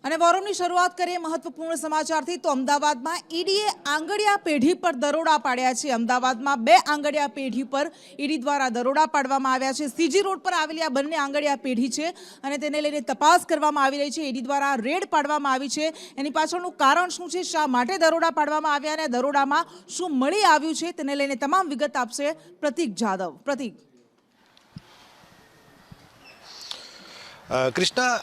અને વોરમની શરૂઆત કરીએ મહત્વપૂર્ણ સમાચારથી તો અમદાવાદમાં ઈડીએ આંગડિયા પેઢી પર દરોડા પાડ્યા છે। અમદાવાદમાં 2 આંગડિયા પેઢી પર ઈડી દ્વારા દરોડા પાડવામાં આવ્યા છે। સીજી રોડ પર આવેલી આ બંને આંગડિયા પેઢી છે અને તેને લઈને તપાસ કરવામાં આવી રહી છે। ઈડી દ્વારા રેડ પાડવામાં આવી છે। એની પાછળનું કારણ શું છે, શા માટે દરોડા પાડવામાં આવ્યા અને દરોડામાં શું મળી આવ્યું છે, તેને લઈને તમામ વિગત આપશે પ્રતીક જાદવ। પ્રતીક, કૃષ્ણા,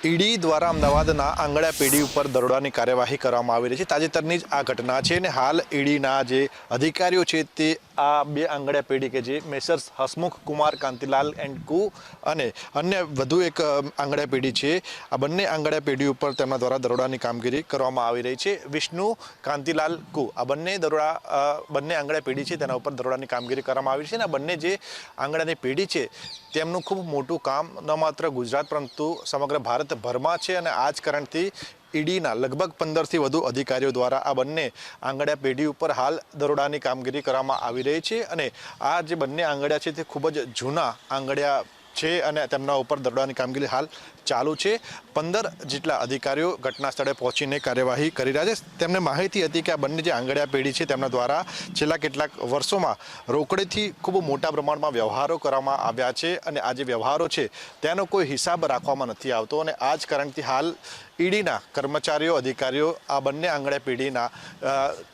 ઈડી દ્વારા અમદાવાદના આંગડિયા પેઢી ઉપર દરોડાની કાર્યવાહી કરવામાં આવી રહી છે। તાજેતરની જ આ ઘટના છે અને હાલ ઈડીના જે અધિકારીઓ છે તે આ 2 આંગડિયા પેઢી કે જે મેસર્સ હસમુખ કુમાર કાંતિલાલ એન્ડ કુ અને અન્ય વધુ એક આંગડિયા પેઢી છે, આ બંને આંગડિયા પેઢી ઉપર તેમના દ્વારા દરોડાની કામગીરી કરવામાં આવી રહી છે। વિષ્ણુ કાંતિલાલ કુ આ બંને આંગડિયા પેઢી છે તેના ઉપર દરોડાની કામગીરી કરવામાં આવી છે અને આ બંને જે આંગડિયાની પેઢી છે તેમનું ખૂબ મોટું કામ ન માત્ર ગુજરાત પરંતુ સમગ્ર ભારતભરમાં છે અને આ જ કારણથી ઈડીના લગભગ 15થી વધુ અધિકારીઓ દ્વારા આ બંને આંગડિયા પેઢી ઉપર હાલ દરોડાની કામગીરી કરવામાં આવી રહી છે અને આ જે બંને આંગડિયા છે તે ખૂબ જ જૂના આંગડિયા છે અને તેમના ઉપર દરોડાની કામગીરી હાલ ચાલુ છે। 15 જેટલા અધિકારીઓ ઘટના સ્થળે પહોંચીને કાર્યવાહી કરી રહ્યા છે। તેમને માહિતી હતી કે આ બંને જે આંગડિયા પેઢી છે તેમના દ્વારા છેલ્લા કેટલાક વર્ષોમાં રોકડેથી ખૂબ મોટા પ્રમાણમાં વ્યવહારો કરવામાં આવ્યા છે અને આ જે વ્યવહારો છે તેનો કોઈ હિસાબ રાખવામાં નથી આવતો અને આ જ કારણથી હાલ ઈડીના કર્મચારીઓ અધિકારીઓ આ બંને આંગડિયા પેઢીના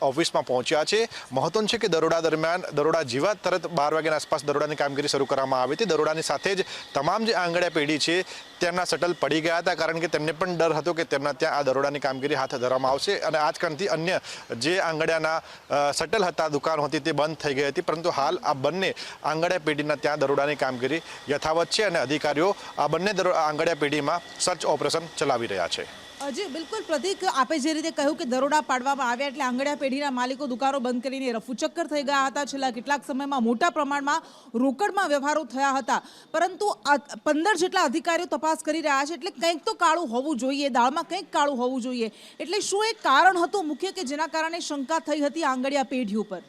ઓફિસમાં પહોંચ્યા છે। મહત્વનું છે કે દરોડા જેવા તરત 12 વાગ્યાના આસપાસ દરોડાની કામગીરી શરૂ કરવામાં આવી હતી। દરોડાની સાથે જ તમામ જે આંગડિયા પેઢી છે તેમના શટલ પડી ગયા હતા કારણ કે તેમને પણ ડર હતો કે તેમના ત્યાં આ દરોડાની કામગીરી હાથ ધરવામાં આવશે અને આ જ કારણથી અન્ય જે આંગડિયાના શટલ હતા, દુકાનો હતી તે બંધ થઈ ગઈ હતી, પરંતુ હાલ આ બંને આંગડિયા પેઢીના ત્યાં દરોડાની કામગીરી યથાવત છે અને અધિકારીઓ આ બંને આંગડિયા પેઢીમાં સર્ચ ઓપરેશન ચલાવી રહ્યા છે। જી બિલકુલ પ્રતીક, આપે જે રીતે કહ્યું કે દરોડા પાડવામાં આવ્યા એટલે આંગડિયા પેઢીના માલિકો દુકાનો બંધ કરીને રફુચક્કર થઈ ગયા હતા। છેલ્લા કેટલાક સમયમાં મોટા પ્રમાણમાં રોકડમાં વ્યવહારો થયા હતા, પરંતુ 15 જેટલા અધિકારીઓ તપાસ કરી રહ્યા છે એટલે કંઈક તો કાળું હોવું જોઈએ, દાળમાં કંઈક કાળું હોવું જોઈએ। એટલે શું એક કારણ હતું મુખ્ય કે જેના કારણે શંકા થઈ હતી આંગડિયા પેઢી ઉપર?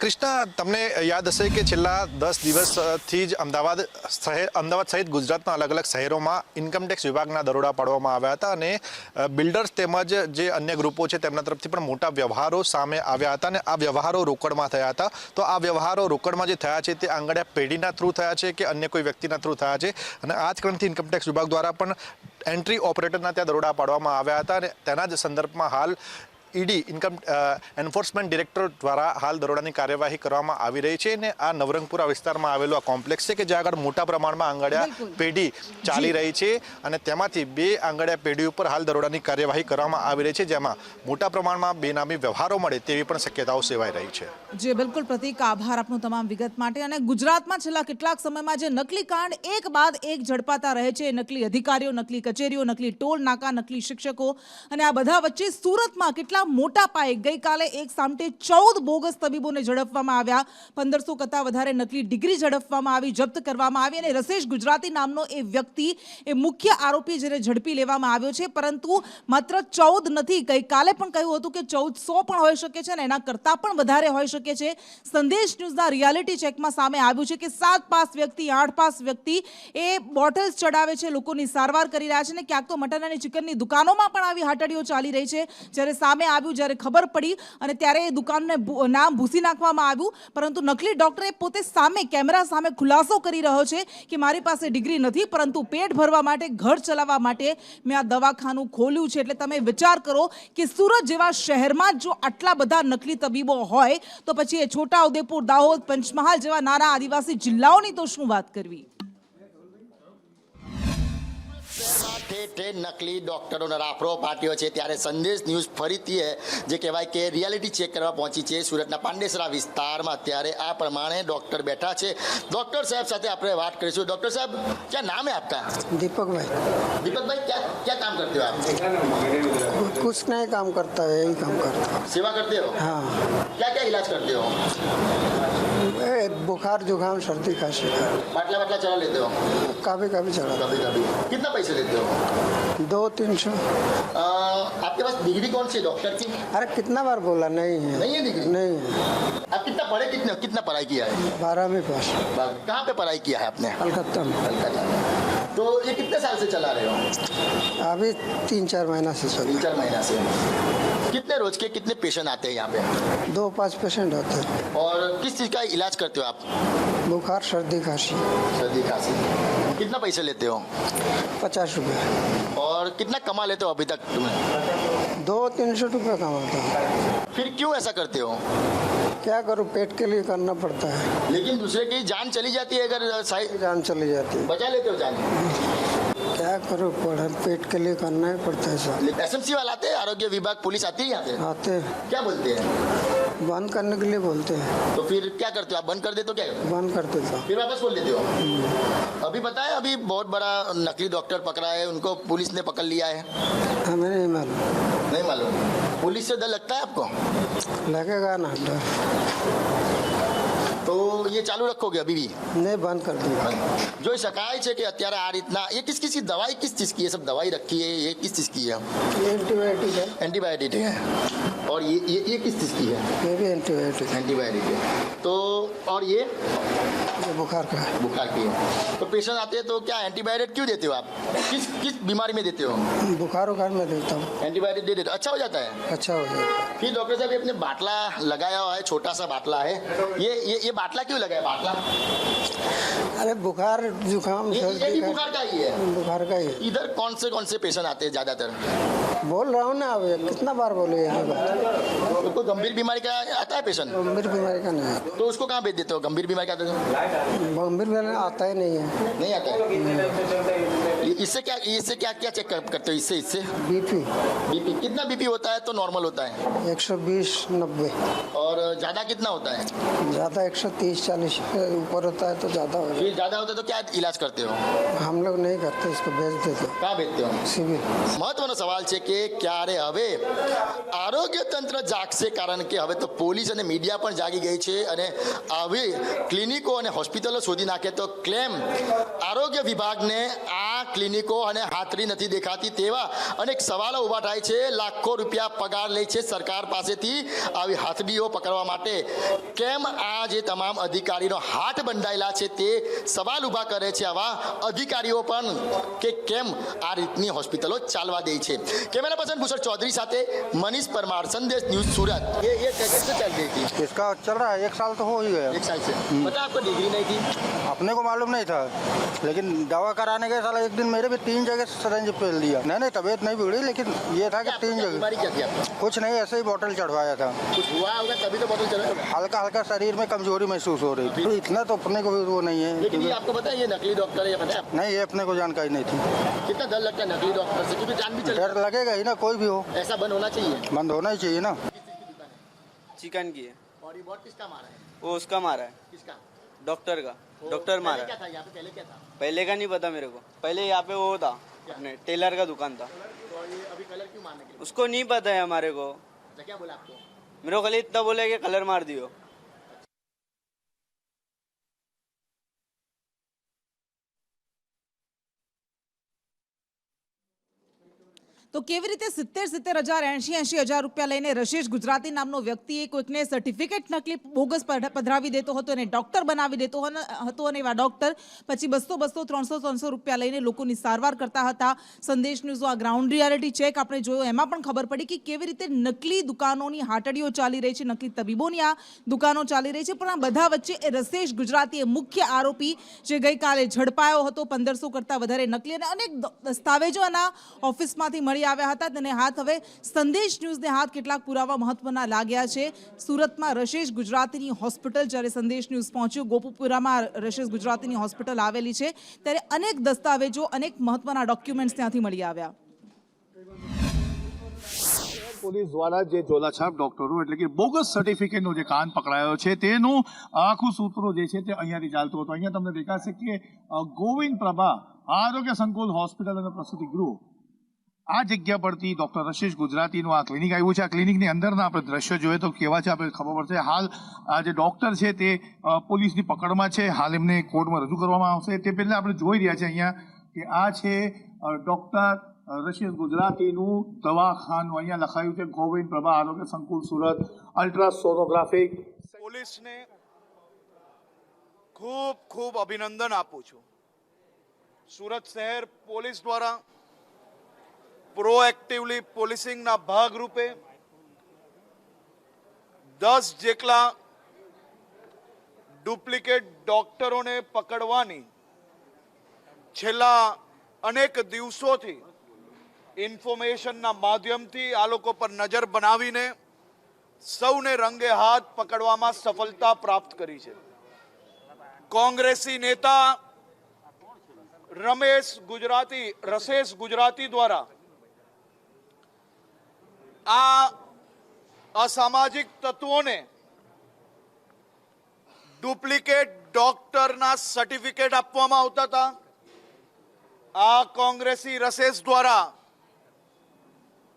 કૃષ્ણા, તમને યાદ હશે કે છેલ્લા 10 દિવસથી જ અમદાવાદ સહિત ગુજરાતના અલગ અલગ શહેરોમાં ઇન્કમટેક્સ વિભાગના દરોડા પાડવામાં આવ્યા હતા અને બિલ્ડર્સ તેમજ જે અન્ય ગ્રુપો છે તેમના તરફથી પણ મોટા વ્યવહારો સામે આવ્યા હતા અને આ વ્યવહારો રોકડમાં થયા હતા। તો આ વ્યવહારો રોકડમાં જે થયા છે તે આંગડિયા પેઢીના થ્રુ થયા છે કે અન્ય કોઈ વ્યક્તિના થ્રુ થયા છે અને આ જ કારણથી ઇન્કમટેક્સ વિભાગ દ્વારા પણ એન્ટ્રી ઓપરેટરના ત્યાં દરોડા પાડવામાં આવ્યા હતા અને તેના જ સંદર્ભમાં હાલ ઈડી એન્ફોર્સમેન્ટ ડિરેક્ટર દ્વારા હાલ દરોડાની કાર્યવાહી કરવામાં આવી રહી છે અને આ નવરંગપુરા વિસ્તારમાં આવેલો આ કોમ્પ્લેક્સ છે કે જ્યાં આગળ મોટા પ્રમાણમાં આંગડિયા પેઢી ચાલી રહી છે અને તેમાંથી 2 આંગડિયા પેઢી ઉપર હાલ દરોડાની કાર્યવાહી કરવામાં આવી રહી છે, જેમાં મોટા પ્રમાણમાં બેનામી વ્યવહારો મળે તેવી પણ શક્યતાઓ સેવાઈ રહી છે। જી બિલકુલ પ્રતીક, આભાર આપનો તમામ વિગત માટે। અને ગુજરાતમાં છેલ્લા કેટલાક સમયમાં જે નકલી કાંડ એક બાદ એક ઝડપાતા રહે છે, નકલી અધિકારીઓ, નકલી કચેરીઓ, નકલી ટોલ નાકા, નકલી શિક્ષકો અને આ બધા વચ્ચે સુરતમાં કેટલા મોટા પાયે ગઈકાલે એક સામટે 14 બોગસ તબીબોને ઝડપવામાં આવ્યા। 1500 કરતા વધારે નકલી ડિગ્રી ઝડપવામાં આવી, જપ્ત કરવામાં આવી અને રસેશ ગુજરાતી નામનો એ વ્યક્તિ એ મુખ્ય આરોપી જેને ઝડપી લેવામાં આવ્યો છે, પરંતુ માત્ર 14 નથી, ગઈકાલે પણ કહ્યું હતું કે 1400 પણ હોઈ શકે છે અને એના કરતાં પણ વધારે હોઈ શકે છે। સંદેશ ન્યૂઝના રિયાલિટી ચેકમાં સામે આવ્યું છે કે 7 પાસ વ્યક્તિ, 8 પાસ વ્યક્તિ એ બોટલ્સ ચડાવે છે, લોકોની સારવાર કરી રહ્યા છે અને ક્યાંક તો મટન અને ચિકનની દુકાનોમાં પણ આવી હાટડીઓ ચાલી રહી છે। જ્યારે સામે જ્યારે ખબર પડી અને ત્યારે એ દુકાનને નામ ભૂસી નાખવામાં આવ્યું, પરંતુ નકલી ડોક્ટરે પોતે સામે કેમેરા સામે ખુલાસો કરી રહ્યો છે કે મારી પાસે ડિગ્રી નથી, પરંતુ પેટ ભરવા માટે, ઘર ચલાવવા માટે મેં આ દવાખાનું ખોલ્યું છે। એટલે તમે વિચાર કરો કે સુરત જેવા શહેરમાં જો આટલા બધા નકલી તબીબો હોય તો પછી એ છોટાઉદેપુર, દાહોદ, પંચમહાલ જેવા નાના આદિવાસી જિલ્લાઓની તો શું વાત કરવી। નકલી ડોક્ટરોનો રાફડો ફાટ્યો છે ત્યારે સંદેશ ન્યૂઝ ફરીથી જે કહેવાય કે રિયાલિટી ચેક કરવા પહોંચી છે સુરતના પાંડેસરા વિસ્તારમાં। ત્યારે આ પ્રમાણે ડોક્ટર બેઠા છે, ડોક્ટર સાહેબ સાથે આપણે વાત કરીશું। ડોક્ટર साहब, क्या नाम है आपका? दीपक भाई। दीपक भाई, क्या काम करते हो आप? कुछ नहीं काम करता है, यही काम करता है। सेवा करते हो? हाँ। क्या क्या इलाज करते हो? बुखार, जुकाम, सर्दी, खांसी। बाटला चला लेते हो? कभी कभी चला। कभी कभी। कितना पैसे लेते हो? 200-300। आपके पास डिग्री कौन सी डॉक्टर की? अरे कितना बार बोला, नहीं है। नहीं है डिग्री? नहीं है। आप कितना पढ़े, कितना पढ़ाई किया है? 12वीं पास। कहाँ पे पढ़ाई किया है आपने? कलकत्ता में। कलकत्ता में। तो ये कितने साल से चला रहे हो? अभी 3-4 महीना से चल 3-4 महीना से। कितने रोज के कितने पेशेंट आते हैं यहाँ पे? 2-5 पेशेंट होते हैं। और किस चीज़ का इलाज करते हो आप? बुखार, सर्दी, खांसी। सर्दी खांसी। कितना पैसे लेते हो? 50 रुपये। और कितना कमा लेते हो अभी तक तुम्हें? 200-300 रुपये कमाता हूँ। फिर क्यों ऐसा करते हो? क्या करूँ, पेट के लिए करना पड़ता है। लेकिन दूसरे की जान चली जाती है अगर जान चली जाती है। बचा लेते हो जान। क्या करूँ, पढ़ा पेट के लिए करना ही पड़ता है सब। एसएमसी वाले आते हैं, आरोग्य विभाग, पुलिस आती है यहाँ पे? आते हैं, क्या बोलते हैं? बंद करने के लिए बोलते हैं। तो फिर क्या करते हो आप? बंद कर देते हो क्या? बंद कर देता हूँ। फिर वापस खोल देते हो? अभी पता है अभी बहुत बड़ा नकली डॉक्टर पकड़ा है, उनको पुलिस ने पकड़ लिया है। हमें नहीं मालूम। नहीं मालूम? पुलिस से डर लगता है आपको? लगेगा ना डर। तो ये चालू रखोगे अभी भी? नहीं, बंद कर दिया। जो શકાય છે કે અત્યારે આ રીતના ये किस किस की दवाई किस चीज़ की है? सब दवाई रखी है, ये किस चीज़ की है? ये एंटीबायोटिक है। एंटीबायोटिक है। और ये किस चीज़ की है? ये भी एंटीबायोटिक है। एंटीबायोटिक है। तो और ये बुखार का है। बुखार की है। तो पेशेंट आते हैं तो क्या एंटीबायोटिक क्यों देते हो आप? किस किस बीमारी में देते हो? बुखार उखार में देता हूँ। एंटीबायोटिक दे देते हो, अच्छा हो जाता है? अच्छा हो जाएगा। फिर डॉक्टर साहब ये अपने बाटला लगाया हुआ है, छोटा सा बाटला है, ये बाटला क्यों लगाया? बाटला अरे बुखार जुकाम ये सर्दी भी का, बुखार का ही है। बुखार का ही। इधर कौन से पेशेंट आते हैं ज्यादातर? बोल रहा हूँ ना, अब कितना बार बोले यहाँ बात। तो कोई गंभीर बीमारी का आता है पेशेंट गंभीर बीमारी का नहीं है। तो उसको कहाँ भेज देते हो? गंभीर बीमारी का आता है? गंभीर बीमारी आता ही नहीं है। नहीं आता है। इससे क्या क्या चेक करते हो? इससे बीपी कितना बीपी होता है तो नॉर्मल होता है? 120/90। और ज्यादा कितना होता है? ज़्यादा 130-40 के ऊपर होता है तो ज़्यादा हो फिर ज्यादा होता है तो क्या इलाज करते हो? जाए। हम लोग नहीं करते, इसको भेज देते। कहाँ भेजते हो? सिविल। મહત્વનો સવાલ છે કે ક્યારે હવે આરોગ્ય તંત્ર જાગશે, કારણ કે હવે તો પોલીસ અને મીડિયા પણ જાગી ગઈ છે અને આવી ક્લિનિકો અને હોસ્પિટલો શોધી નાખે તો ક્લેમ આરોગ્ય વિભાગને આ ક્લિનિકો અને હાથરી નથી દેખાતી તેવા અનેક સવાલો ઊભા થાય છે। લાખો રૂપિયા પગાર લે છે સરકાર પાસેથી આવી હાથડીઓ પકડવા માટે, કેમ આ જે તમામ અધિકારીનો હાથ બંધાયેલા છે તે સવાલ ઊભા કરે છે આવા અધિકારીઓ પણ કે કેમ આ રીતની હોસ્પિટલો ચાલવા દે છે। कैमरा पर्सन भूषण चौधरी साथे मनीष परमार, संदेश न्यूज सूरत। ये कैसे चल रही थी? इसका चल रहा है, 1 साल तो हो ही गया। 1 साल से। पता आपको डिग्री नहीं थी? अपने को मालूम नहीं था, लेकिन दवा कराने के साल एक दिन मेरे भी 3 जगह सिरिंज पेल दिया। नहीं तबीयत नहीं बिगड़ी, लेकिन ये था कि 3 जगह। बीमारी क्या थी आपको? कुछ नहीं, ऐसे ही बोतल चढ़वाया था। कुछ हुआ होगा तभी तो बोतल चला। हल्का हल्का शरीर में कमजोरी महसूस हो रही थी, तो इतना तो अपने को भी वो नहीं है। लेकिन ये आपको पता है ये नकली डॉक्टर है, ये पता है? नहीं, ये अपने को जानकारी नहीं थी। कितना डर लगता है नकली डॉक्टर से, क्योंकि जान भी चल डर लगेगा ही ना, कोई भी हो। ऐसा बंद होना चाहिए। बंद होना ही चाहिए ना। चिकन की है। और ये बहुत किसका मारा है? वो उसका मारा है, किसका? डॉक्टर का। डॉक्टर मारा क्या है। था यहाँ पे? पहले क्या था? पहले का नहीं पता मेरे को। पहले यहाँ पे वो था, अपने टेलर का दुकान था। तो ये अभी कलर क्यों मारने के लिए? उसको नहीं पता है हमारे को। अच्छा, क्या बोला आपको? मेरे को खाली इतना बोले कि कलर मार दियो। તો કેવી રીતે 70,000 80,000 રૂપિયા લઈને રશેશ ગુજરાતી નામનો વ્યક્તિએ કોઈકને સર્ટિફિકેટ નકલી બોગસ પધરાવી દેતો હતો અને ડોક્ટર બનાવી દેતો હતો અને એવા ડોક્ટર પછી 200 300 રૂપિયા લઈને લોકોની સારવાર કરતા હતા। સંદેશ ન્યૂઝનો આ ગ્રાઉન્ડ રિયાલિટી ચેક આપણે જોયો, એમાં પણ ખબર પડી કે કેવી રીતે નકલી દુકાનોની હાટડીઓ ચાલી રહી છે, નકલી તબીબોની આ દુકાનો ચાલી રહી છે। પણ આ બધા વચ્ચે એ રશેશ ગુજરાતી એ મુખ્ય આરોપી જે ગઈકાલે ઝડપાયો હતો, 1500 કરતાં વધારે નકલી અને અનેક દસ્તાવેજો આના ઓફિસમાંથી મળી આવ્યા હતા। તેને હાથ હવે સંદેશ ન્યૂઝને હાથ કેટલાક પુરાવા મહત્વના લાગ્યા છે। સુરતમાં રશેશ ગુજરાતીની હોસ્પિટલ જ્યારે સંદેશ ન્યૂઝ પહોંચ્યો, ગોપુપુરામાં રશેશ ગુજરાતીની હોસ્પિટલ આવેલી છે, ત્યારે અનેક દસ્તાવેજો અનેક મહત્વના ડોક્યુમેન્ટ્સ ત્યાંથી મળી આવ્યા। પોલીસ દ્વારા જે ઝોલાછાપ ડોક્ટરો એટલે કે બોગસ સર્ટિફિકેટનો જે કાન પકડાયો છે તેનું આખું સૂત્રો જે છે તે અહીંયાથી ચાલતું હતું। અહીંયા તમને દેખાશે કે ગોવિંદ પ્રભા આરોગ્ય સંકુલ હોસ્પિટલ અને પ્રસૂતિ ગૃહ આ જગ્યા પરથી ડોક્ટર રશેશ ગુજરાતીનું આ ક્લિનિક આવ્યું છે। આ ક્લિનિકની અંદરના આપણે દ્રશ્યો જોઈએ તો કેવા છે આપણે ખબર પડશે। હાલ આ જે ડોક્ટર છે તે પોલીસની પકડમાં છે, હાલ એમને કોર્ટમાં રજૂ કરવામાં આવશે। તે પહેલા આપણે જોઈ રહ્યા છે અહીંયા કે આ છે ડોક્ટર રશેશ ગુજરાતીનું દવાખાનું। અહીંયા લખાયું છે ગોવિંદ પ્રભા આરોગ્ય સંકુલ સુરત અલ્ટ્રાસોનોગ્રાફિક। પોલીસને ખૂબ ખૂબ અભિનંદન આપું છું સુરત શહેર પોલીસ દ્વારા પ્રોએક્ટિવલી પોલીસિંગના ભાગરૂપે 10 જેટલા ડુપ્લિકેટ ડોક્ટરોને પકડવાની છેલ્લા અનેક દિવસોથી ઇન્ફોર્મેશનના માધ્યમથી આ લોકો પર નજર બનાવીને સૌને રંગે હાથ પકડવામાં સફળતા પ્રાપ્ત કરી છે. કોંગ્રેસી નેતા રસેશ ગુજરાતી દ્વારા આ અસામાજિક તત્વોને ડુપ્લિકેટ ડોક્ટરના સર્ટિફિકેટ આપવામાં આવતા હતા. આ કોંગ્રેસી રસેશ દ્વારા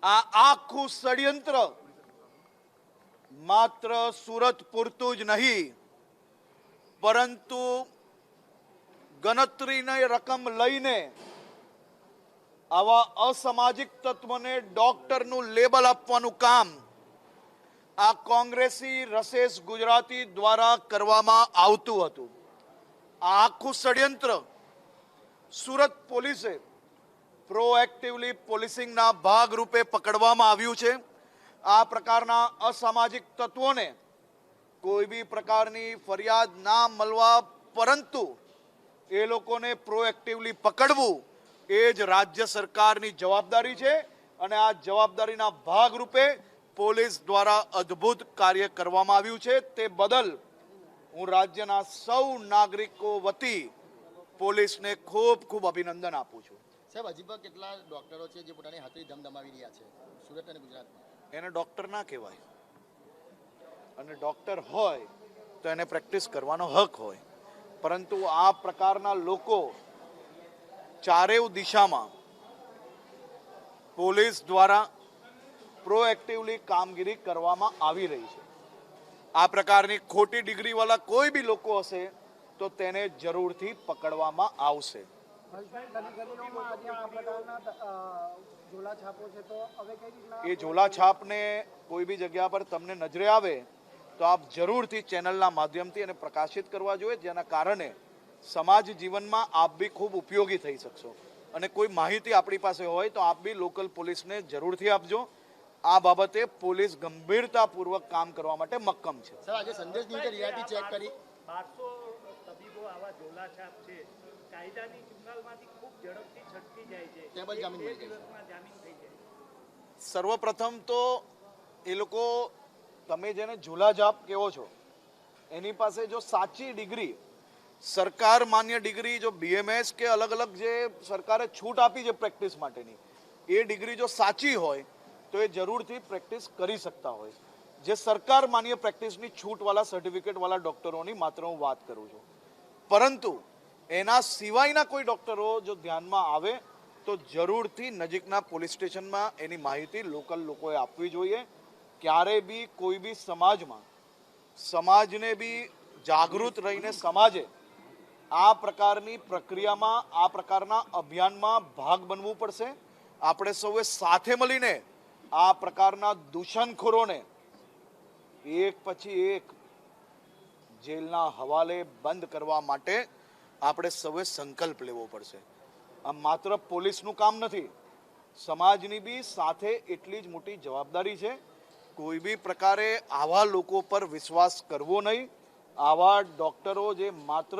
આ આખું ષડયંત્ર માત્ર સુરત પૂરતું જ નહીં, પરંતુ ગણતરીની રકમ લઈને આવા અસામાજિક તત્વોને ડોક્ટરનું લેબલ આપવાનું કામ આ કોંગ્રેસી રસેશ ગુજરાતી દ્વારા કરવામાં આવતું હતું. આ આખું ષડયંત્ર સુરત પોલીસે પ્રોએક્ટિવલી પોલીસિંગના ભાગરૂપે પકડવામાં આવ્યું છે. આ પ્રકારના અસામાજિક તત્વોને કોઈ બી પ્રકારની ફરિયાદ ના મળવા, પરંતુ એ લોકોને પ્રોએક્ટિવલી પકડવું એ જ રાજ્ય સરકારની જવાબદારી છે. અને આ જવાબદારીના ભાગરૂપે પોલીસ દ્વારા અદ્ભુત કાર્ય કરવામાં આવ્યું છે. તે બદલ હું રાજ્યના સૌ નાગરિકો વતી પોલીસને ખૂબ ખૂબ અભિનંદન આપું છું. સાહેબ, હજી પણ કેટલા ડોક્ટરો છે જે પોતાની હાથરી ધમધમાવી રહ્યા છે સુરત અને ગુજરાતમાં? એને ડોક્ટર ના કહેવાય, અને ડોક્ટર હોય તો એને પ્રેક્ટિસ કરવાનો હક હોય. પરંતુ આ પ્રકારના લોકો ચારેય દિશામાં પોલીસ દ્વારા પ્રોએક્ટિવલી કામગીરી કરવામાં આવી રહી છે. આ પ્રકારની ખોટી ડિગ્રીવાળા કોઈ બી લોકો હશે તો તેને જરૂરથી પકડવામાં આવશે. એ ઝોલા છાપને કોઈ બી જગ્યા પર તમને નજરે આવે તો આપ જરૂરથી ચેનલના માધ્યમથી એને પ્રકાશિત કરવા જોઈએ, જેના કારણે સમાજ જીવનમાં આપ બી ખૂબ ઉપયોગી થઈ શકશો. અને કોઈ માહિતી આપણી પાસે હોય તો આપ બી લોકલ પોલીસને જરૂરથી આપજો. આ બાબતે પોલીસ ગંભીરતાપૂર્વક કામ કરવા માટે મક્કમ છે. સર, આજે સંદેશ ન્યૂઝે રિયાલિટી ચેક કરી 1200 તબીબો આવા ઝોલા છાપ છે, કાયદાની ચુંગાલમાંથી ખૂબ ઝડપથી છટકી જાય છે, ટેબલ જામીન મળી જાય. દિવસમાં જામીન થઈ જાય. સર્વપ્રથમ તો એ લોકો, તમે જેને ઝોલા છાપ કહો છો, એની પાસે જો સાચી ડિગ્રી, સરકાર માન્ય ડિગ્રી, જો BMS કે અલગ અલગ જે સરકારે છૂટ આપી છે પ્રેક્ટિસ માટેની, એ ડિગ્રી જો સાચી હોય તો એ જરૂરથી પ્રેક્ટિસ કરી શકતા હોય. જે સરકાર માન્ય પ્રેક્ટિસની છૂટવાળા સર્ટિફિકેટવાળા ડૉક્ટરોની માત્ર હું વાત કરું છું. પરંતુ એના સિવાયના કોઈ ડૉક્ટરો જો ધ્યાનમાં આવે તો જરૂરથી નજીકના પોલીસ સ્ટેશનમાં એની માહિતી લોકલ લોકોએ આપવી જોઈએ. ક્યારે બી કોઈ બી સમાજને બી જાગૃત રહીને સમાજે આ પ્રકારની પ્રક્રિયામાં, આ પ્રકારના અભિયાનમાં ભાગ બનવું પડશે. આપણે સૌએ સાથે મળીને આ પ્રકારના દૂષણખોરોને એક પછી એક જેલના હવાલે બંધ કરવા માટે આપણે સૌએ સંકલ્પ લેવો પડશે. આ માત્ર પોલીસનું કામ નથી, સમાજની બી સાથે એટલી જ મોટી જવાબદારી છે. કોઈ બી પ્રકારે આવા લોકો પર વિશ્વાસ કરવો નહીં. આવા ડૉક્ટરો જે માત્ર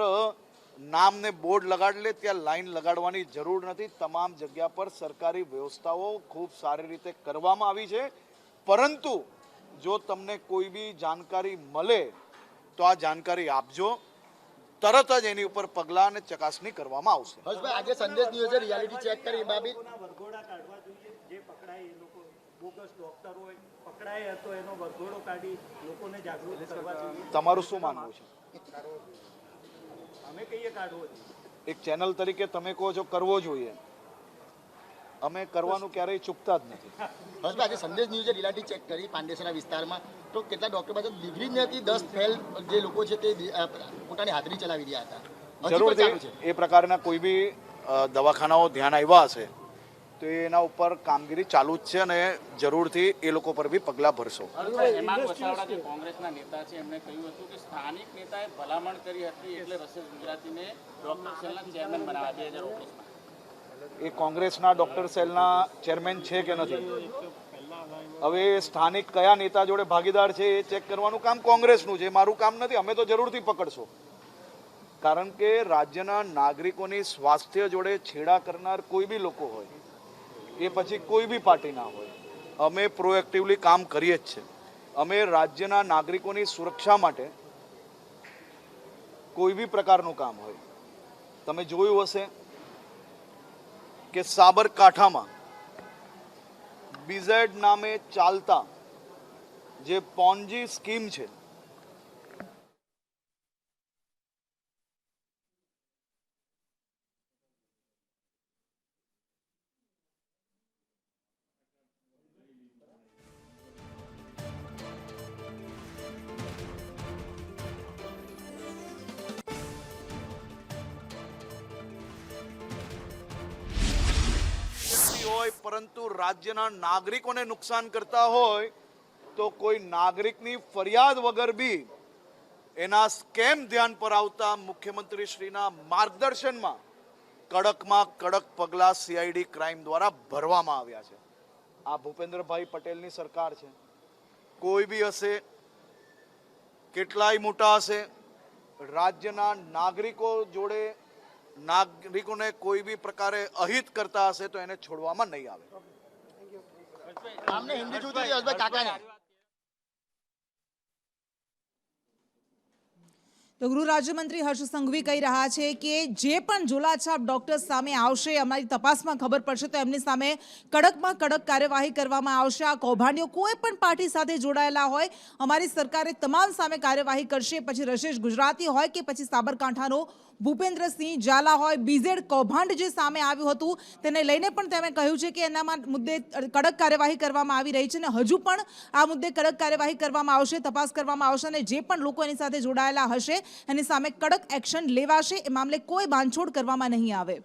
નામને બોર્ડ લગાડી લે, ત્યાં લાઈન લગાડવાની જરૂર નથી. તમામ જગ્યા પર સરકારી વ્યવસ્થાઓ ખૂબ સારી રીતે કરવામાં આવી છે. પરંતુ જો તમને કોઈ બી જાણકારી મળે તો આ જાણકારી આપજો. તરત જ એની ઉપર પગલાં અને ચકાસણી કરવામાં આવશે. હર્ષભાઈ, આજે સંદેશ ન્યૂઝે રિયાલિટી ચેક કરી બાબી વરઘોડા કાઢવા જોઈએ. જે પકડાય એ લોકો બોગસ ડોક્ટર હોય, પકડાય તો એનો વરઘોડો કાઢી લોકોને જાગૃત કરવા જોઈએ. તમારું શું માનવું છે? અમે કહીએ કાઢવો જોઈએ. એક ચેનલ તરીકે તમે કહો છો કરવો જોઈએ, અમે કરવાનું ક્યારેય ચૂકતા જ નથી. હર્ષભાઈ, આજે સંદેશ ન્યૂઝે રિયાલિટી ચેક કરી પાંડેસરા વિસ્તારમાં, તો કેટલા ડોક્ટર પાસે ડિગ્રી જ નથી, 10 ફેલ જે લોકો છે તે પોતાની હાજરી ચલાવી રહ્યા હતા. જરૂરથી એ પ્રકારના કોઈ બી દવાખાનાઓ ધ્યાન આવ્યા હશે તો એના ઉપર કામગીરી ચાલુ જ છે અને જરૂરથી એ લોકો પર બી પગલાં ભરશો. હેમાંગ વસાવડા જે કોંગ્રેસના નેતા છે એમણે કહ્યું હતું કે સ્થાનિક નેતાએ ભલામણ કરી હતી એટલે રસેસ ગુજરાતીને ડોક્ટર સેલના ચેરમેન બનાવ્યા 2019માં. એ કોંગ્રેસના ડોક્ટર સેલના ચેરમેન છે કે નથી, હવે સ્થાનિક કયા નેતા જોડે ભાગીદાર છે એ ચેક કરવાનું કામ કોંગ્રેસનું છે, મારું કામ નથી. અમે તો જરૂરથી પકડશો, કારણ કે રાજ્યના નાગરિકોની સ્વાસ્થ્ય જોડે છેડા કરનાર કોઈ બી લોકો હોય, એ પછી કોઈ બી પાર્ટીના હોય, અમે પ્રોએક્ટિવલી કામ કરીએ જ છે. અમે રાજ્યના નાગરિકોની સુરક્ષા માટે કોઈ બી પ્રકારનું કામ હોય, તમે જોયું હશે કે સાબરકાંઠામાં બીઝેડ નામે ચાલતા જે પોન્જી સ્કીમ છે, હોય પરંતુ રાજ્યના નાગરિકોને નુકસાન કરતા હોય તો કોઈ નાગરિકની ફરિયાદ વગર બી એના સ્કેમ ધ્યાન પર આવતા મુખ્યમંત્રી શ્રીના માર્ગદર્શનમાં કડકમાં કડક પગલાં સીઆઈડી ક્રાઇમ દ્વારા ભરવામાં આવ્યા છે. આ ભૂપેન્દ્રભાઈ પટેલની સરકાર છે. કોઈ બી હશે, કેટલાય મોટા હશે, રાજ્યના નાગરિકોને કોઈ બી પ્રકારે અહિત કરતા હશે તો એને છોડવામાં નહીં આવે. તો ગૃહ રાજ્યમંત્રી હર્ષ સંઘવી કહી રહ્યા છે કે જે પણ ઝોલાછાપ ડોક્ટર સામે આવશે, અમારી તપાસમાં ખબર પડશે તો એમની સામે કડકમાં કડક કાર્યવાહી કરવામાં આવશે. આ કૌભાંડીઓ કોઈ પણ પાર્ટી સાથે જોડાયેલા હોય, અમારી સરકારે તમામ સામે કાર્યવાહી કરશે. પછી રશેષ ગુજરાતી હોય કે પછી સાબરકાંઠાનો ભૂપેન્દ્રસિંહ ઝાલા હોય, બીઝેડ કૌભાંડ જે સામે આવ્યું હતું તેને લઈને પણ તેમણે કહ્યું છે કે એનામાં મુદ્દે કડક કાર્યવાહી કરવામાં આવી રહી છે અને હજુ પણ આ મુદ્દે કડક કાર્યવાહી કરવામાં આવશે, તપાસ કરવામાં આવશે અને જે પણ લોકો એની સાથે જોડાયેલા હશે એની સામે કડક એક્શન લેવાશે. એ મામલે કોઈ બાંધછોડ કરવામાં નહીં આવે.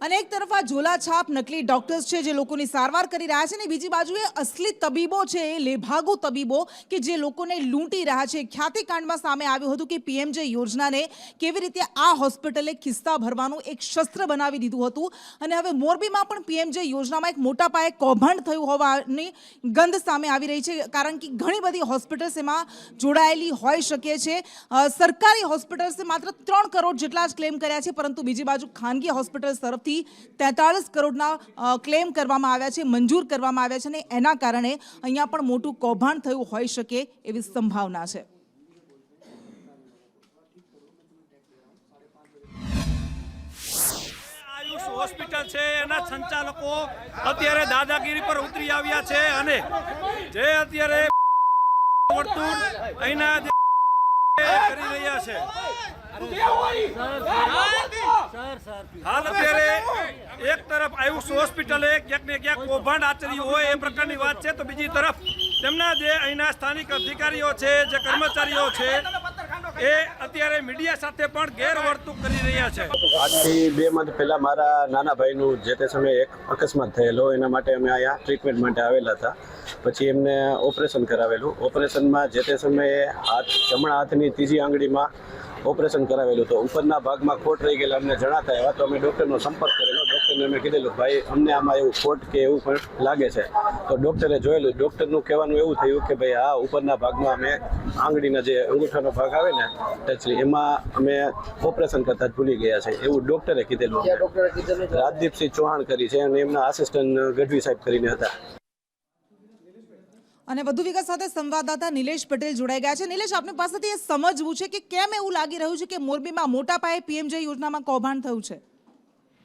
અને એક તરફ આ ઝોલાછાપ નકલી ડોક્ટર્સ છે જે લોકોની સારવાર કરી રહ્યા છે, અને બીજી બાજુએ અસલી તબીબો છે, લેભાગુ તબીબો કે જે લોકોને લૂંટી રહ્યા છે. ખ્યાતિકાંડમાં સામે આવ્યું હતું કે પીએમજે યોજનાને કેવી રીતે આ હોસ્પિટલે ખિસ્સા ભરવાનું એક શસ્ત્ર બનાવી દીધું હતું. અને હવે મોરબીમાં પણ પીએમજે યોજનામાં એક મોટા પાયે કૌભાંડ થયું હોવાની ગંધ સામે આવી રહી છે, કારણ કે ઘણી બધી હોસ્પિટલ્સ એમાં જોડાયેલી હોઈ શકે છે. સરકારી હોસ્પિટલ્સે માત્ર 3 કરોડ જેટલા જ ક્લેમ કર્યા છે, પરંતુ બીજી બાજુ ખાનગી હોસ્પિટલ્સ તરફથી 43 કરોડના ક્લેમ કરવામાં આવ્યા છે, મંજૂર કરવામાં આવ્યા છે અને એના કારણે અહીંયા પણ મોટું કૌભાંડ થયું હોઈ શકે એવી સંભાવના છે. આયુષ હોસ્પિટલ છે એના સંચાલકો અત્યારે દાદાગીરી પર ઉતરી આવ્યા છે અને જે અત્યારે વર્તુળ અહીંના કરી રહ્યા છે. હાલ અત્યારે એક તરફ આયુષ હોસ્પિટલે ક્યાંક ને ક્યાંક કૌભાંડ આચર્યું હોય એ પ્રકારની વાત છે, તો બીજી તરફ તેમના જે અહીંના સ્થાનિક અધિકારીઓ છે, જે કર્મચારીઓ છે એ અત્યારે મીડિયા સાથે પણ ગેરવર્તણૂક કરી રહ્યા છે. આજથી 2 માસ પહેલા મારા નાના ભાઈનું જે તે સમયે એક અકસ્માત થયેલો, એના માટે અમે અહીંયા ટ્રીટમેન્ટ માટે આવેલા હતા. પછી એમને ઓપરેશન કરાવેલું. ઓપરેશનમાં જે તે સમયે જમણા હાથની ત્રીજી આંગળીમાં ઓપરેશન કરાવેલું. તો ઉપરના ભાગમાં ખોટ રહી ગયેલા અમને જણાતા એવા, તો અમે ડૉક્ટરનો સંપર્ક કરેલો. ડૉક્ટરને અમે કીધેલું ભાઈ અમને આમાં એવું ખોટ કે એવું પણ લાગે છે. તો ડૉક્ટરે જોયેલું. ડૉક્ટરનું કહેવાનું એવું થયું કે ભાઈ આ ઉપરના ભાગમાં અમે આંગળીના જે અંગૂઠાનો ભાગ આવે ને ટચલી, એમાં અમે ઓપરેશન કરતા જ ભૂલી ગયા છે એવું ડૉક્ટરે કીધેલું. રાજદીપસિંહ ચૌહાણ કરી છે અને એમના આસિસ્ટન્ટ ગઢવી સાહેબ કરીને હતા. અને વધુ વિગત સાથે સંવાદદાતા નિલેશ પટેલ જોડાઈ ગયા છે. નિલેશ, આપની પાસેથી એ સમજવું છે કે કેમ એવું લાગી રહ્યું છે કે મોરબીમાં મોટા પાયે પીએમજે યોજનામાં કૌભાંડ થયું છે?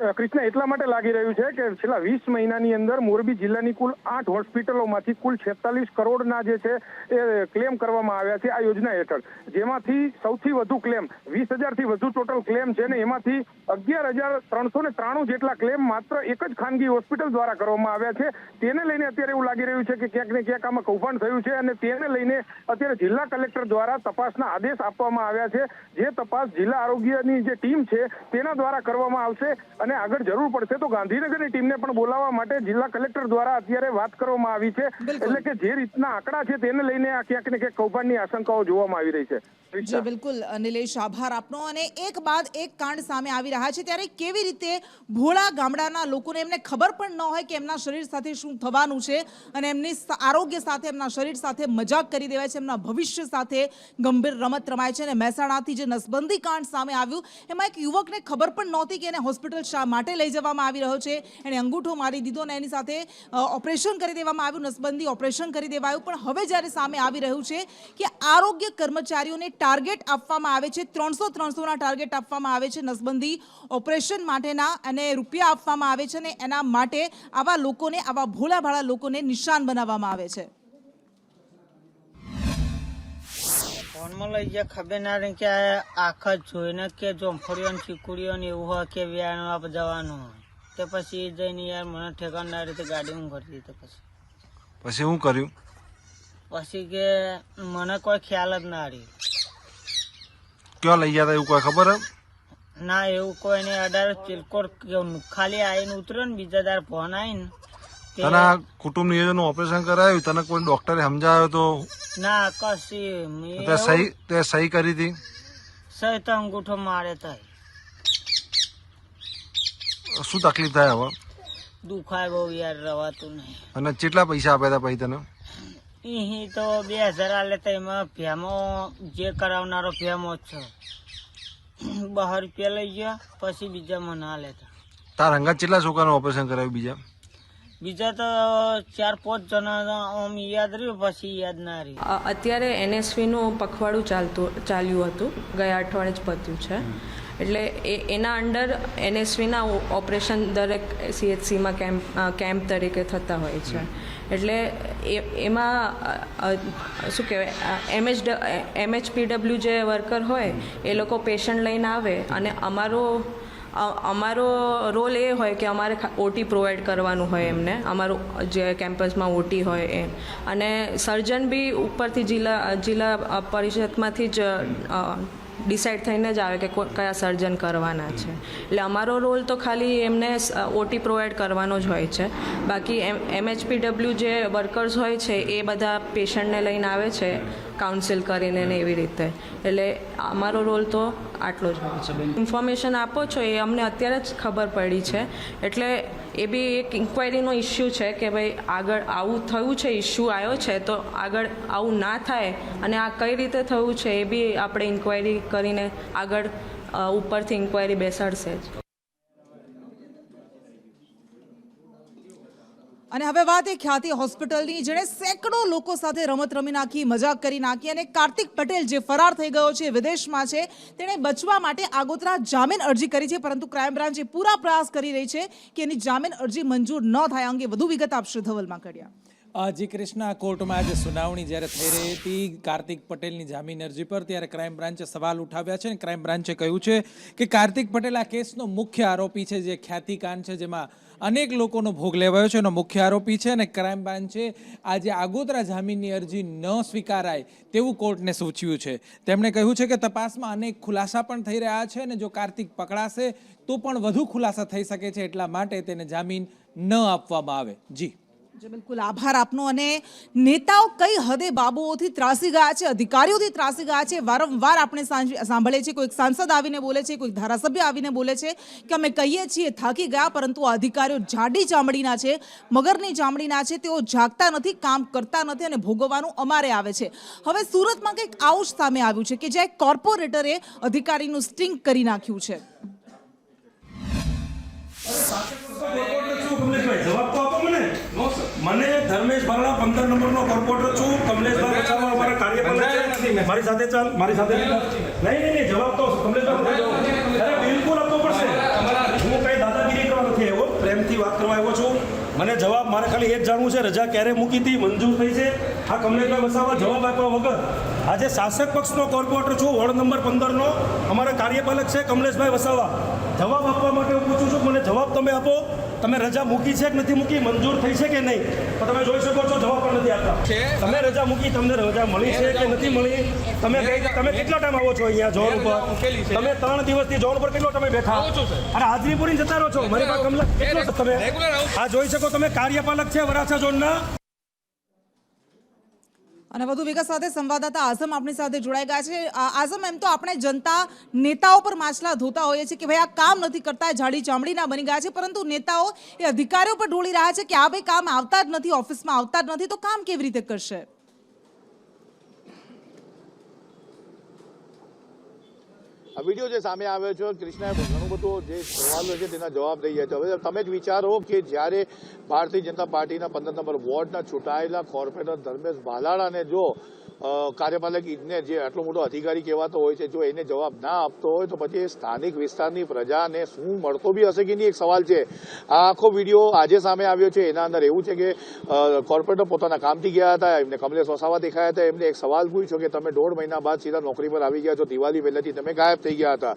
કૃષ્ણ એટલા માટે લાગી રહ્યું છે કે છેલ્લા 20 મહિનાની અંદર મોરબી જિલ્લાની કુલ 8 હોસ્પિટલોમાંથી કુલ 46 કરોડના જે છે એ ક્લેમ કરવામાં આવ્યા છે આ યોજના હેઠળ, જેમાંથી સૌથી વધુ ક્લેમ 20,000થી વધુ ટોટલ ક્લેમ છે ને એમાંથી 11,393 જેટલા ક્લેમ માત્ર એક જ ખાનગી હોસ્પિટલ દ્વારા કરવામાં આવ્યા છે. તેને લઈને અત્યારે એવું લાગી રહ્યું છે કે ક્યાંક ને ક્યાંક આમાં કૌભાંડ થયું છે અને તેને લઈને અત્યારે જિલ્લા કલેક્ટર દ્વારા તપાસના આદેશ આપવામાં આવ્યા છે. જે તપાસ જિલ્લા આરોગ્યની જે ટીમ છે તેના દ્વારા કરવામાં આવશે અને આગળ જરૂર પડશે તો ગાંધીનગરની ટીમને પણ બોલાવવા માટે જિલ્લા કલેક્ટર દ્વારા અત્યારે વાત કરવામાં આવી છે. એટલે કે જે રીતના આંકડા છે તેને લઈને આ ક્યાંક ને ક્યાંક કૌભાંડની આશંકાઓ જોવામાં આવી રહી છે. જી બિલકુલ નિલેશ, આભાર આપનો. અને એક બાદ એક કાંડ સામે આવી રહ્યા છે ત્યારે કેવી રીતે ભોળા ગામડાના લોકોને એમને ખબર પણ ન હોય કે એમના શરીર સાથે શું થવાનું છે અને એમની આરોગ્ય સાથે, એમના શરીર સાથે મજાક કરી દેવાય છે, એમના ભવિષ્ય સાથે ગંભીર રમત રમાય છે. અને મહેસાણાથી જે નસબંધી કાંડ સામે આવ્યું એમાં એક યુવકને ખબર પણ નહોતી કે એને હોસ્પિટલ શા માટે લઈ જવામાં આવી રહ્યો છે. એણે અંગૂઠો મારી દીધો અને એની સાથે ઓપરેશન કરી દેવામાં આવ્યું, નસબંધી ઓપરેશન કરી દેવાયું. પણ હવે જ્યારે સામે આવી રહ્યું છે કે આરોગ્ય કર્મચારીઓને ટાર્ગેટ આપવામાં આવે છે, 300ના ટાર્ગેટ આપવામાં આવે છે નસબંધી ઓપરેશન માટેના, અને રૂપિયા આપવામાં આવે છે અને એના માટે આવા લોકોને, આવા ભોળા ભાળા લોકોને નિશાન બનાવવામાં આવે છે. ફોનમાં લઈ ગયા ખબર ના રહી કે આખા જોઈને કે જોમફળીઓ ને ચીકુડીઓ ને એવું હોય કે વ્યાયામ જવાનું હોય તે પછી જઈને યાર મને ઠેકાણ ના રીતે ગાડી હું કરી દીધી. પછી શું કર્યું? પછી કે મને કોઈ ખ્યાલ જ ના રહ્યો. ક્યાં લઈ ગયા એવું કોઈ ખબર હે? ના એવું કોઈ નહીં. 18 ચિલકોર ખાલી આવીને ઉતર્યો ને બીજા દાર ફોન આવીને તને કુટુંબ નિયોજન ઓપરેશન કરાયું, તને કોઈ ડોક્ટરે સમજાવ્યો તો? ના કશી. તે સહી કરી હતી? સહી તો અંગૂઠો મારે થાય. શું તકલીફ થાય હવે? દુખાય બહુ યાર, રવાતું નહીં. અને કેટલા પૈસા આપ્યા હતા પછી તને? અહીં તો 2000 આલે તો એમાં ભેમો જે કરાવનારો ભેમો જ છે. 12 રૂપિયા લઈ ગયા પછી બીજા મને આલે હતા. તાર હંગાત કેટલા છોકરાનું ઓપરેશન કરાવ્યું? બીજા તો 4-5 જણા આમ યાદ રહ્યું, પછી યાદ ના રહ્યું. અત્યારે NSVનું પખવાડું ચાલ્યું હતું, ગયા અઠવાડિયે જ પત્યું છે. એટલે એના અંડર NSVના ઓપરેશન દરેક CHCમાં કેમ્પ તરીકે થતા હોય છે. એટલે એમાં શું કહેવાય, MHPW જે વર્કર હોય એ લોકો પેશન્ટ લઈને આવે અને અમારો રોલ એ હોય કે અમારે OT પ્રોવાઈડ કરવાનું હોય એમને, અમારું જે કેમ્પસમાં OT હોય એ. અને સર્જન બી ઉપરથી જિલ્લા પરિષદમાંથી જ ડિસાઇડ થઈને જ આવે કે કયા સર્જન કરવાના છે. એટલે અમારો રોલ તો ખાલી એમને OT પ્રોવાઈડ કરવાનો જ હોય છે. બાકી MHPW જે વર્કર્સ હોય છે એ બધા પેશન્ટને લઈને આવે છે કાઉન્સિલ કરીને ને એવી રીતે. એટલે અમારો રોલ તો આટલો જ હોય છે. ઇન્ફોર્મેશન આપો છો એ અમને અત્યારે જ ખબર પડી છે. એટલે એ બી એક ઇન્ક્વાયરીનો ઇસ્યુ છે કે ભાઈ આગળ આવું થયું છે, ઇસ્યુ આવ્યો છે, તો આગળ આવું ના થાય અને આ કઈ રીતે થયું છે એ બી આપણે ઇન્ક્વાયરી કરીને આગળ ઉપરથી ઇન્ક્વાયરી બેસાડશે જ. અને હવે વાત એ ખ્યાતિ હોસ્પિટલની, જેણે સેંકડો લોકો સાથે રમત રમી નાખી, મજાક કરી નાખી. અને કાર્તિક પટેલ જે ફરાર થઈ ગયો છે, વિદેશમાં છે, તેણે બચવા માટે આગોતરા જામીન અરજી કરી છે. પરંતુ ક્રાઇમ બ્રાન્ચ પૂરા પ્રયાસ કરી રહી છે કે એની જામીન અરજી મંજૂર ન થાય. અંગે વધુ વિગત આપશે ધવલ માકડિયા. જી કૃષ્ણા, કોર્ટમાં આજે સુનાવણી જ્યારે થઈ રહી હતી કાર્તિક પટેલની જામીન અરજી પર, ત્યારે ક્રાઇમ બ્રાન્ચે સવાલ ઉઠાવ્યા છે. અને ક્રાઇમ બ્રાન્ચે કહ્યું છે કે કાર્તિક પટેલ આ કેસનો મુખ્ય આરોપી છે, જે ખ્યાતિકાંડ છે જેમાં અનેક લોકોનો ભોગ લેવાયો છે, એનો મુખ્ય આરોપી છે. અને ક્રાઇમ બ્રાન્ચે આજે આગોતરા જામીનની અરજી ન સ્વીકારાય તેવું કોર્ટને સૂચવ્યું છે. તેમણે કહ્યું છે કે તપાસમાં અનેક ખુલાસા પણ થઈ રહ્યા છે અને જો કાર્તિક પકડાશે તો પણ વધુ ખુલાસા થઈ શકે છે, એટલા માટે તેને જામીન ન આપવામાં આવે. જી બિલકુલ, આભાર આપનો. અને નેતાઓ કઈ હદે બાબુઓથી ત્રાસી ગયા છે, અધિકારીઓથી ત્રાસી ગયા છે. વારંવાર આપણે સાંભળીએ છીએ, કોઈક સાંસદ આવીને બોલે છે, કોઈક ધારાસભ્ય આવીને બોલે છે કે અમે કહીએ છીએ થાકી ગયા, પરંતુ આ અધિકારીઓ જાડી ચામડીના છે, મગરની ચામડીના છે. તેઓ જાગતા નથી, કામ કરતા નથી અને ભોગવવાનું અમારે આવે છે. હવે સુરતમાં કંઈક આવું જ સામે આવ્યું છે કે જ્યાં કોર્પોરેટરે અધિકારીનું સ્ટિંગ કરી નાખ્યું છે. મને ધર્મેશ ભાવડા 15 નંબરનો કોર્પોરેટર છું. કમલેશભાઈ બચાવવા અમારા કાર્યપાલક છે. મારી સાથે ચાલ, મારી સાથે નહીં જવાબ તો કમલેશભાઈ બિલકુલ આપવો પડશે. હું કઈ દાદાગીરી પ્રેમથી વાત કરવા આવ્યો છું. મને જવાબ મારે ખાલી એ જ જાણવું છે, રજા ક્યારે મૂકી હતી, મંજૂર થઈ છે? આ કમલેશભાઈ વસાવા જવાબ આપ્યા વગર આજે શાસક પક્ષનો કોર્પોરેટર છું, વોર્ડ નંબર 15નો અમારા કાર્યપાલક છે કમલેશભાઈ વસાવા. જવાબ આપવા માટે હું પૂછું છું, મને જવાબ તમે આપો. તમે રજા મૂકી છે કે નથી મૂકી, મંજૂર થઈ છે કે નહીં? તો તમે જોઈ શકો છો જવાબ પણ નથી આપતા. તમે રજા મૂકી, તમને રજા મળી છે કે નથી મળી? તમે કેટલા ટાઈમ આવો છો અહીંયા જોન ઉપર? તમે 3 દિવસથી જોન ઉપર કેટલો તમે બેઠા? અને હાજરી પૂરી જતા રહો છો. મારી પાસે કમલા કેટલો તમે આ જોઈ શકો, તમે કાર્યપાલક છે વરાછા ઝોનના. અને વધુ વિગત સાથે સંવાદદાતા આઝમ આપણી સાથે જોડાઈ ગયા છે. આઝમ, એમ તો આપણે જનતા નેતાઓ પર માછલા ધોતા હોઈએ છીએ કે ભાઈ આ કામ નથી કરતા, જાડી ચામડીના બની ગયા છે, પરંતુ નેતાઓ એ અધિકારીઓ પર ઢોળી રહ્યા છે કે આ ભાઈ કામ આવતા જ નથી, ઓફિસમાં આવતા જ નથી, તો કામ કેવી રીતે કરશે? આ વિડીયો જે સામે આવ્યો છે, કૃષ્ણાએ ઘણું બધું જે સવાલો છે તેના જવાબ દઈ ગયા છે. હવે તમે જ વિચારો કે જ્યારે ભારતીય જનતા પાર્ટીના 15 નંબર વોર્ડના ચૂંટાયેલા કોર્પોરેટર ધર્મેશ ભાલાળાને જો કાર્યપાલક ઇજનેર જે આટલો મોટો અધિકારી કહેવાતો હોય છે, જો એને જવાબ ના આપતો હોય તો પછી સ્થાનિક વિસ્તારની પ્રજાને શું મળતો બી હશે કે નહીં, એક સવાલ છે. આ આખો વિડીયો આજે સામે આવ્યો છે. એના અંદર એવું છે કે કોર્પોરેટર પોતાના કામથી ગયા હતા, એમને કમલેશ વસાવા દેખાયા હતા, એમને એક સવાલ પૂછ્યો કે તમે 1.5 મહિના બાદ સીધા નોકરી પર આવી ગયા છો, દિવાળી પહેલાથી તમે ગાયબ થઈ ગયા હતા.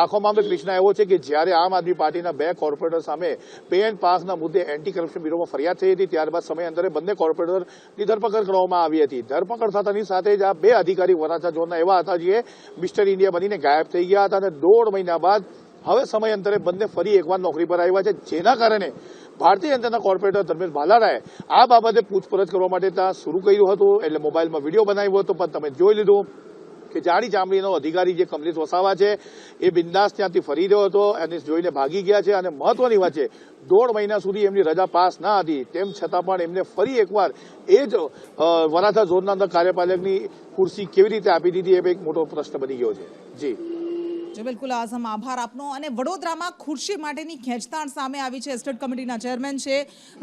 આખો મામલો કૃષ્ણા એવો છે કે જ્યારે આમ આદમી પાર્ટીના 2 કોર્પોરેટર સામે પે એન્ડ પાસના મુદ્દે એન્ટી કરપ્શન બ્યુરોમાં ફરિયાદ થઈ હતી, ત્યારબાદ સમયાંતરે બંને કોર્પોરેટરની ધરપકડ કરવામાં આવી હતી. ધરપકડ થતાની સાથે જ આ 2 અધિકારી વરાછા ઝોનના એવા હતા જે મિસ્ટર ઇન્ડિયા બનીને ગાયબ થઈ ગયા હતા અને 1.5 મહિના બાદ હવે સમયાંતરે બંને ફરી એકવાર નોકરી પર આવ્યા છે, જેના કારણે ભારતીય જનતાના કોર્પોરેટર ધર્મેશ ભાલાળાએ આ બાબતે પૂછપરછ કરવા માટે ત્યાં શરૂ કર્યું હતું. એટલે મોબાઈલમાં વિડીયો બનાવ્યો હતો, પણ તમે જોઈ લીધું કે જાડી ચામડીનો અધિકારી જે કમલેશ વસાવા છે એ બિંદાસ ત્યાંથી ફરી રહ્યો હતો અને જોઈને ભાગી ગયા છે. અને મહત્વની વાત છે, 1.5 મહિના સુધી એમની રજા પાસ ના હતી, તેમ છતાં પણ એમને ફરી એકવાર એ જ વરાછા ઝોનના અંદર કાર્યપાલકની ખુરશી કેવી રીતે આપી દીધી, એ એક મોટો પ્રશ્ન બની ગયો છે. જી બિલકુલ આઝમ, આભાર આપનો. અને વડોદરામાં ખુરશી માટેની ખેંચતાણ સામે આવી છે. એસ્ટેટ કમિટીના ચેરમેન છે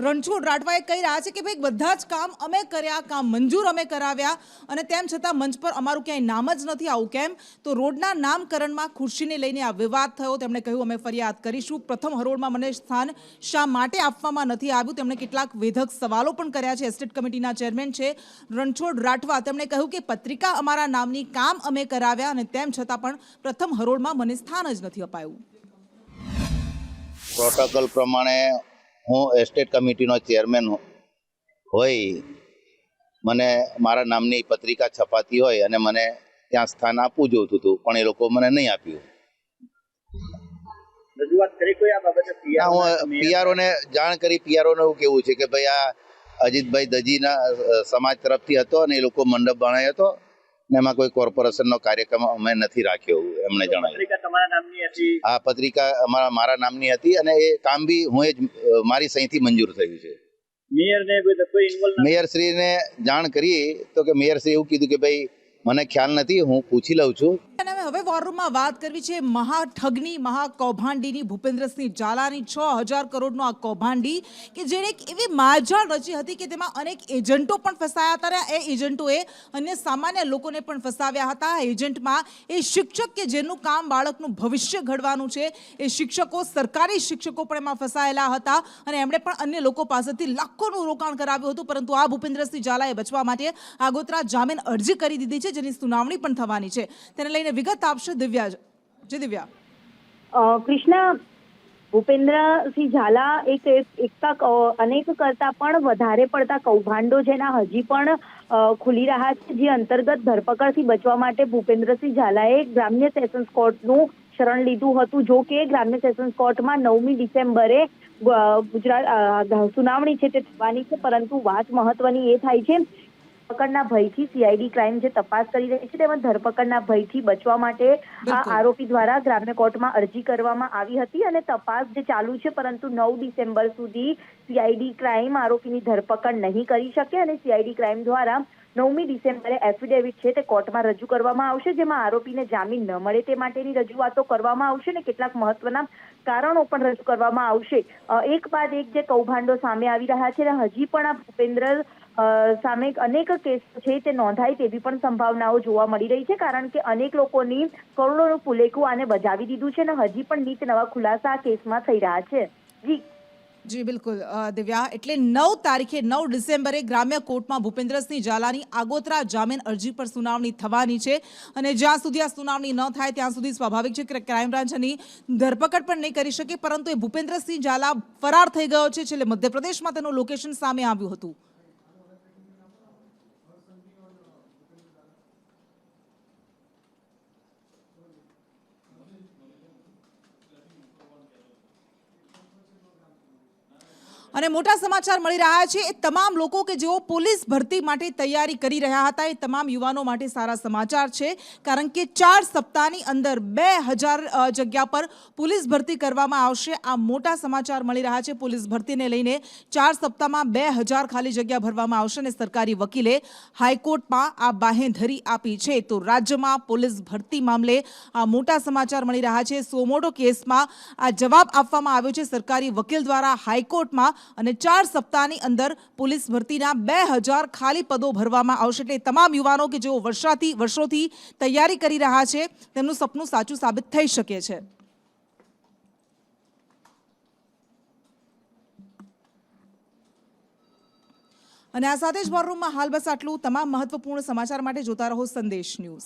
રણછોડ રાઠવાએ કહી રહ્યા છે કે ભાઈ બધા જ કામ અમે કર્યા, કામ મંજૂર અમે કરાવ્યા, અને તેમ છતાં મંચ પર અમારું ક્યાંય નામ જ નથી. આવું કેમ? તો રોડના નામકરણમાં ખુરશીને લઈને આ વિવાદ થયો. તેમણે કહ્યું અમે ફરિયાદ કરીશું. પ્રથમ હરોળમાં મને સ્થાન શા માટે આપવામાં નથી આવ્યું? તેમણે કેટલાક વેધક સવાલો પણ કર્યા છે. એસ્ટેટ કમિટીના ચેરમેન છે રણછોડ રાઠવા. તેમણે કહ્યું કે પત્રિકા અમારા નામની, કામ અમે કરાવ્યા, અને તેમ છતાં પણ પ્રથમ હરોળ મને સ્થાન જ નથી અપાયું. પ્રોટોકોલ પ્રમાણે હું એસ્ટેટ કમિટીનો ચેરમેન હોય, મને મારા નામની પત્રિકા છપાતી હોય અને મને ત્યાં સ્થાન આપવું જોઈતું હતું, પણ એ લોકો મને નહીં આપ્યું. રજૂઆત કરી કોઈ આ બાબતે? હું પીઆરઓને જાણ કરી. પીઆરઓને એવું કેવું છે કે ભાઈ આ અજીતભાઈ દજીના સમાજ તરફથી હતો અને એ લોકો મંડપ બનાવ્યો હતો ને એમાં કોઈ કોર્પોરેશનનો કાર્યક્રમ અમે નથી રાખ્યો, એમણે જણાવ્યું. આ પત્રિકા મારા નામની હતી અને એ કામ બી હું જ મારી સહીથી મંજૂર થયું છે. મેયરશ્રીને જાણ કરી તો કે મેયરશ્રી એવું કીધું કે ભાઈ મને ખ્યાલ નથી, હું પૂછી લઉં છું. હવે વોરરૂમમાં વાત કરવી છે મહાઠગની, મહાકૌભાંડીની, ભૂપેન્દ્રસિંહ ઝાલાની. 6,000 કરોડનો આ કૌભાંડી કે જેણે એક એવી માજાળ રચી હતી કે તેમાં અનેક એજન્ટો પણ ફસાયા હતા. એ એજન્ટોએ અન્ય સામાન્ય લોકોને પણ ફસાવ્યા હતા. આ એજન્ટમાં એ શિક્ષક કે જેનું કામ બાળકનું ભવિષ્ય ઘડવાનું છે, એ શિક્ષકો, સરકારી શિક્ષકો પણ એમાં ફસાયેલા હતા અને એમણે પણ અન્ય લોકો પાસેથી લાખોનું રોકાણ કરાવ્યું હતું. પરંતુ આ ભૂપેન્દ્રસિંહ ઝાલાએ બચવા માટે આગોતરા જામીન અરજી કરી દીધી છે, જેની સુનાવણી પણ થવાની છે. તેને લઈને વિગત આપશે દિવ્યા. જી દિવ્યા. કૃષ્ણા, ભૂપેન્દ્રસિંહ ઝાલા અનેક કરતા પણ વધારે પડતા કૌભાંડો જેના હજી પણ ખુલી રહ્યા છે, જે અંતર્ગત ધરપકડથી બચવા માટે ભૂપેન્દ્રસિંહ ઝાલાએ ગ્રામ્ય સેશન્સ કોર્ટનું શરણ લીધું હતું. જો કે ગ્રામ્ય સેશન્સ કોર્ટમાં 9મી ડિસેમ્બરે સુનાવણી છે તે થવાની છે, પરંતુ વાત મહત્વની એ થાય છે ધરપકડના ભયથી સીઆઈડી ક્રાઇમ જે તપાસ કરી રહી છે તેમાં ધરપકડના ભયથી બચવા માટે આ આરોપી દ્વારા ગ્રામ્ય કોર્ટમાં અરજી કરવામાં આવી હતી અને તપાસ જે ચાલુ છે, પરંતુ 9 ડિસેમ્બર સુધી સીઆઈડી ક્રાઇમ આરોપીની ધરપકડ નહીં કરી શકે અને સીઆઈડી ક્રાઇમ દ્વારા 9મી ડિસેમ્બરે એફિડેવિટ છે તે કોર્ટમાં રજૂ કરવામાં આવશે, જેમાં આરોપીને જામીન ન મળે તે માટેની રજૂઆતો કરવામાં આવશે અને કેટલાક મહત્વના કારણો પણ રજૂ કરવામાં આવશે. એક બાદ એક જે કૌભાંડો સામે આવી રહ્યા છે, હજી પણ આ ભૂપેન્દ્ર સામે અનેક કેસો છે તે નોંધાય તેવી પણ સંભાવનાઓ જોવા મળી રહી છે, કારણ કે અનેક લોકોની કરોડોનું ફુલેકું આને બજાવી દીધું છે અને હજી પણ નીત નવા ખુલાસા આ કેસમાં થઈ રહ્યા છે. જી જી બિલકુલ દિવ્યા, એટલે 9 તારીખે 9 ડિસેમ્બરે ગ્રામ્ય કોર્ટમાં ભૂપેન્દ્રસિંહ ઝાલાની આગોતરા જામીન અરજી પર સુનાવણી થવાની છે અને જ્યાં સુધી આ સુનાવણી ન થાય ત્યાં સુધી સ્વાભાવિક છે કે ક્રાઇમ બ્રાન્ચ એની ધરપકડ પણ નહીં કરી શકે, પરંતુ એ ભૂપેન્દ્રસિંહ ઝાલા ફરાર થઈ ગયો છે. છેલ્લે મધ્યપ્રદેશમાં તેનું લોકેશન સામે આવ્યું હતું. અને મોટા સમાચાર મળી રહ્યા છે એ તમામ લોકો કે જેઓ પોલીસ ભરતી માટે તૈયારી કરી રહ્યા હતા એ તમામ યુવાનો માટે સારા સમાચાર છે, કારણ કે 4 સપ્તાહની અંદર 2000 જગ્યા પર પોલીસ ભરતી કરવામાં આવશે. આ મોટા સમાચાર મળી રહ્યા છે. પોલીસ ભરતીને લઈને 4 સપ્તાહમાં 2000 ખાલી જગ્યા ભરવામાં આવશે અને સરકારી વકીલે હાઈકોર્ટમાં આ બાહેંધરી આપી છે. તો રાજ્યમાં પોલીસ ભરતી મામલે આ મોટા સમાચાર મળી રહ્યા છે. સોમોટો કેસમાં આ જવાબ આપવામાં આવ્યો છે સરકારી વકીલ દ્વારા હાઈકોર્ટમાં અને 4 સપ્તાહની અંદર પોલીસ ભરતીના 2000 ખાલી પદો ભરવામાં આવશે. એટલે તમામ યુવાનો કે જેઓ વર્ષોથી તૈયારી કરી રહ્યા છે તેમનું સપનું સાચું સાબિત થઈ શકે છે. અને આ સાથે જ વોર રૂમમાં હાલ બસ આટલું. તમામ મહત્વપૂર્ણ સમાચાર માટે જોતા રહો સંદેશ ન્યૂઝ.